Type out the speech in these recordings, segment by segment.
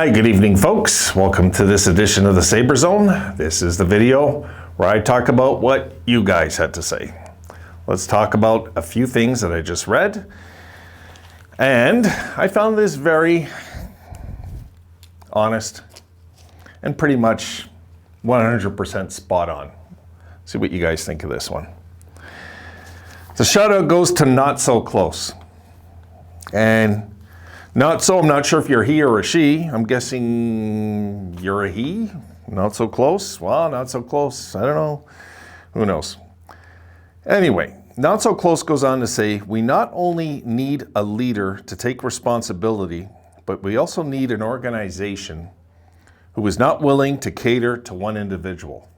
Hi, good evening, folks. Welcome to this edition of the Sabre Zone. This is the video where I talk about what you guys had to say. Let's talk about a few things that I just read. And I found this very honest and pretty much 100% spot on. See what you guys think of this one. The shout out goes to Not So Close. And not so, I'm not sure if you're a he or a she. I'm guessing you're a he. Not so close. Well, not so close. I don't know. Who knows? Anyway, Not So Close goes on to say, we not only need a leader to take responsibility, but we also need an organization who is not willing to cater to one individual.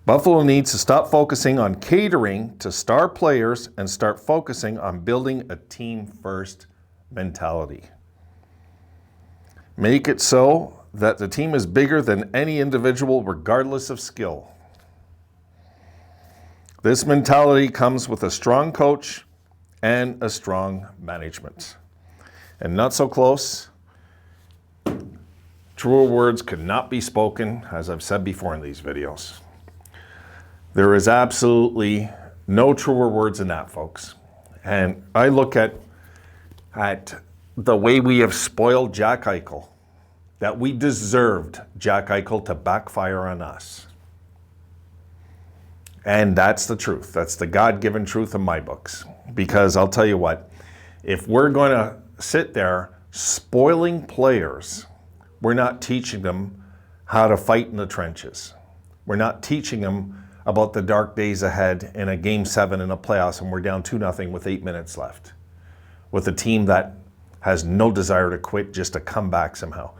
Buffalo needs to stop focusing on catering to star players and start focusing on building a team-first mentality. Make it so that the team is bigger than any individual, regardless of skill. This mentality comes with a strong coach and a strong management. And Not So Close, truer words could not be spoken, as I've said before in these videos. There is absolutely no truer words than that, folks. And I look at the way we have spoiled Jack Eichel, that we deserved Jack Eichel to backfire on us. And that's the truth. That's the God-given truth in my books. Because I'll tell you what, if we're going to sit there spoiling players, we're not teaching them how to fight in the trenches. We're not teaching them about the dark days ahead in a Game 7 in a playoffs and we're down 2-0 with 8 minutes left. With a team that has no desire to quit, just to come back somehow.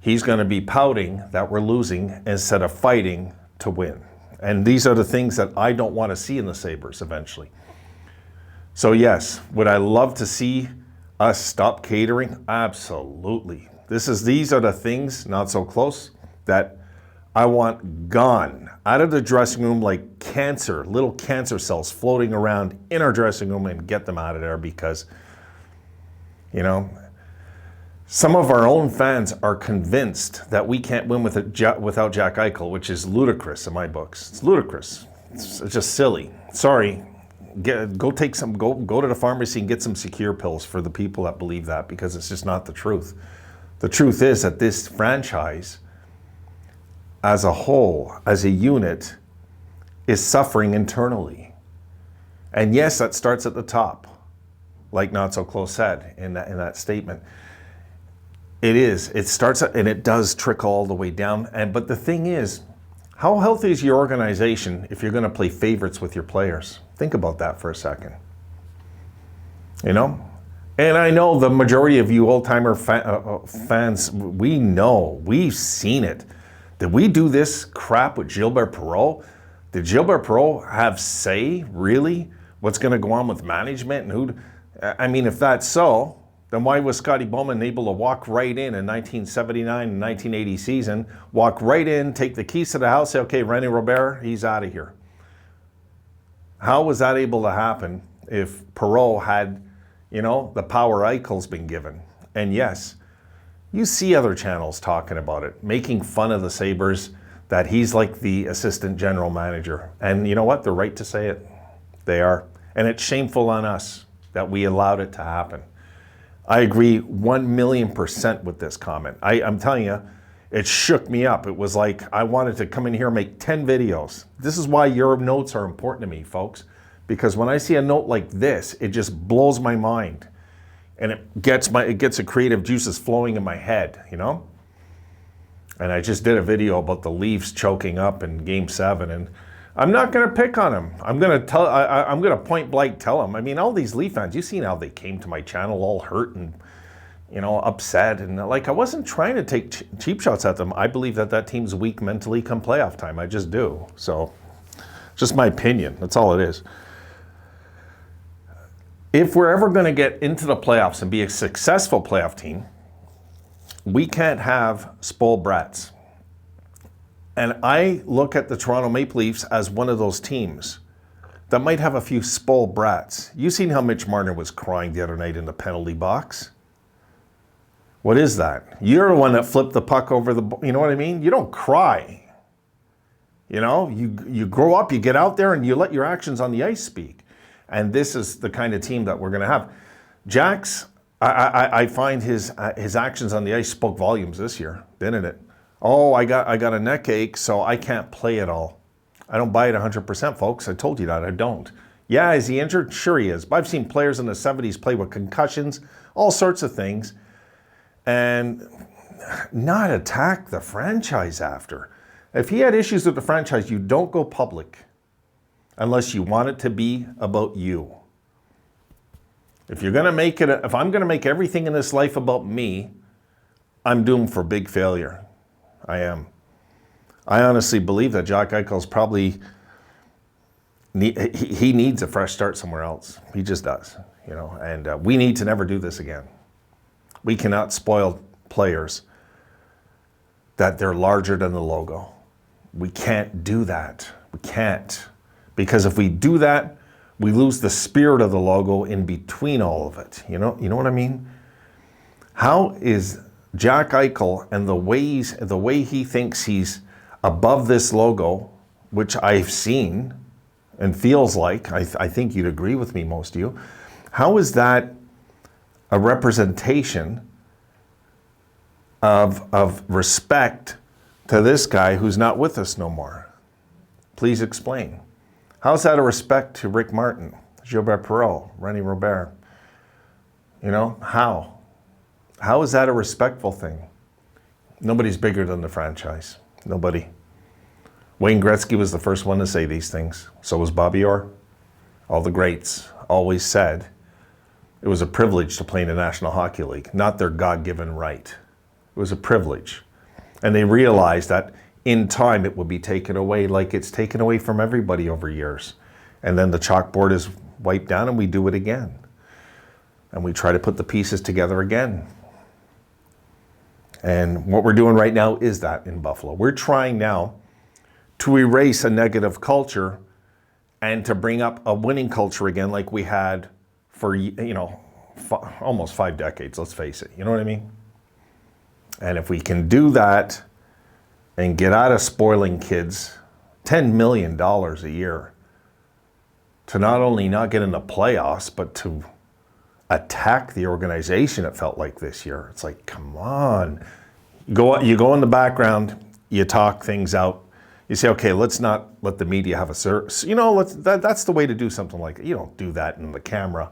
He's going to be pouting that we're losing instead of fighting to win. And these are the things that I don't want to see in the Sabres eventually. So yes, would I love to see us stop catering? Absolutely. These are the things, Not So Close, that I want gone out of the dressing room like cancer, little cancer cells floating around in our dressing room, and get them out of there because, you know, some of our own fans are convinced that we can't win without Jack Eichel, which is ludicrous in my books. It's ludicrous. It's just silly. Sorry. Go to the pharmacy and get some secure pills for the people that believe that, because it's just not the truth. The truth is that this franchise, as a whole, as a unit, is suffering internally. And yes, that starts at the top, like Not So Close said in that statement. It starts and it does trickle all the way down. But the thing is, how healthy is your organization if you're going to play favorites with your players? Think about that for a second. You know? And I know the majority of you old-timer fans, we know, we've seen it. Did we do this crap with Gilbert Perreault? Did Gilbert Perreault have say, really, what's going to go on with management and who? I mean, if that's so, then why was Scotty Bowman able to walk right in 1979 and 1980 season, walk right in, take the keys to the house, say, okay, René Robert, he's out of here? How was that able to happen if Perreault had, you know, the power Eichel's been given? And yes, you see other channels talking about it, making fun of the Sabres, that he's like the assistant general manager. And you know what? They're right to say it. They are. And it's shameful on us that we allowed it to happen. I agree 1,000,000% with this comment. I'm telling you, it shook me up. It was like I wanted to come in here and make 10 videos. This is why your notes are important to me, folks. Because when I see a note like this, it just blows my mind. And it gets the creative juices flowing in my head, you know? And I just did a video about the Leafs choking up in Game 7, and I'm not going to pick on them. I'm going to point blank tell them. I mean, all these Leaf fans, you've seen how they came to my channel all hurt and, you know, upset. And like, I wasn't trying to take cheap shots at them. I believe that team's weak mentally come playoff time. I just do. So, just my opinion. That's all it is. If we're ever going to get into the playoffs and be a successful playoff team, we can't have spoiled brats. And I look at the Toronto Maple Leafs as one of those teams that might have a few spoiled brats. You seen how Mitch Marner was crying the other night in the penalty box? What is that? You're the one that flipped the puck over the, you know what I mean? You don't cry. You know, you grow up, you get out there, and you let your actions on the ice speak. And this is the kind of team that we're going to have. Jack's, I find his actions on the ice spoke volumes this year, didn't it? Oh, I got a neck ache, so I can't play at all. I don't buy it 100%, folks. I told you that. I don't. Yeah, is he injured? Sure he is. But I've seen players in the 70s play with concussions, all sorts of things, and not attack the franchise after. If he had issues with the franchise, you don't go public unless you want it to be about you. If you're going to make it, if I'm going to make everything in this life about me, I'm doomed for big failure. I am. I honestly believe that Jack Eichel's probably, he needs a fresh start somewhere else. He just does, you know, and we need to never do this again. We cannot spoil players that they're larger than the logo. We can't do that. We can't. Because if we do that, we lose the spirit of the logo in between all of it. You know what I mean? How is Jack Eichel and the way he thinks he's above this logo, which I've seen and feels like, I think you'd agree with me, most of you, how is that a representation of respect to this guy who's not with us no more? Please explain. How's that a respect to Rick Martin, Gilbert Perreault, Rennie Robert? You know, how? How is that a respectful thing? Nobody's bigger than the franchise. Nobody. Wayne Gretzky was the first one to say these things. So was Bobby Orr. All the greats always said it was a privilege to play in the National Hockey League, not their God-given right. It was a privilege. And they realized that in time it would be taken away, like it's taken away from everybody over years. And then the chalkboard is wiped down and we do it again. And we try to put the pieces together again. And what we're doing right now is that in Buffalo. We're trying now to erase a negative culture and to bring up a winning culture again, like we had for, you know, almost 5 decades, let's face it. You know what I mean? And if we can do that and get out of spoiling kids $10 million a year to not only not get in the playoffs, but to attack the organization, it felt like this year. It's like, come on. You go in the background, you talk things out. You say, okay, let's not let the media have a service. You know, that's the way to do something like that. You don't do that in the camera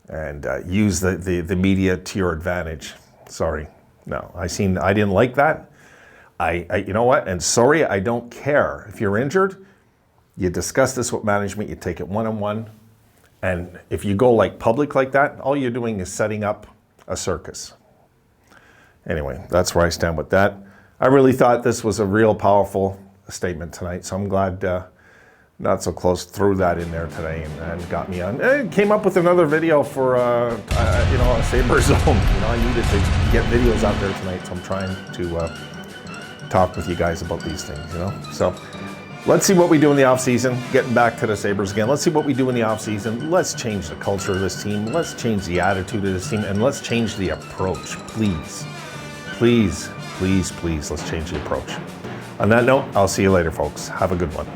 and use the media to your advantage. Sorry. No, I didn't like that. You know what? And sorry, I don't care. If you're injured, you discuss this with management, you take it one-on-one. And if you go like public like that, all you're doing is setting up a circus. Anyway, that's where I stand with that. I really thought this was a real powerful statement tonight, so I'm glad Not So Close threw that in there today and got me on. It came up with another video for a Sabres Zone. I needed to get videos out there tonight, so I'm trying to talk with you guys about these things. So let's see what we do in the offseason. Getting back to the Sabres again, let's see what we do in the offseason. Let's change the culture of this team. Let's change the attitude of this team, and let's change the approach, please. Please, please, please, let's change the approach. On that note, I'll see you later, folks. Have a good one.